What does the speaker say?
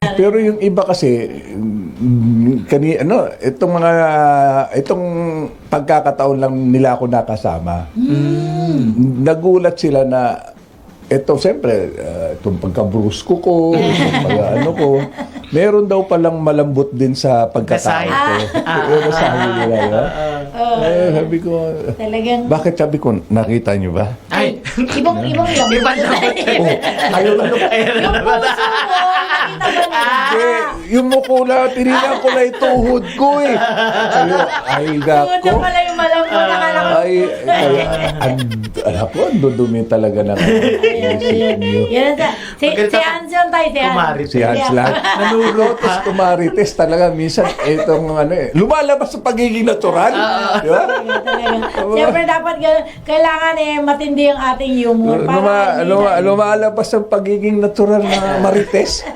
Pero yung iba kasi itong pagkakataon lang nila ako nakasama. Nagulat sila na ito siyempre itong pagka-brusko ko, itong pag-ano ko, meron daw palang malambot din sa pagkatao ko. Yung nasabi nila, no? Sabi ko, Talagang bakit sabi ko, nakita niyo ba? Ay, ibang lang. iba naman. Ayaw lang. Yung puso mo, nakita ba nila? Yung mukula, tinilang ko na yung tuhod ko eh. Ay, Tungod na gako. pala yung malambot na kala ko. Ay, alam ko, ang dudumi talaga na isip niyo. Yan si Hans yun tayo, si Hans. Kumari. Si Hans lang. Nanulotos, kumarites talaga. Minsan, itong lumalabas sa pagiging natural. Di ba? Siyempre dapat kailangan matindi ang ating humor. Para hindi Lumalabas ang pagiging natural na marites.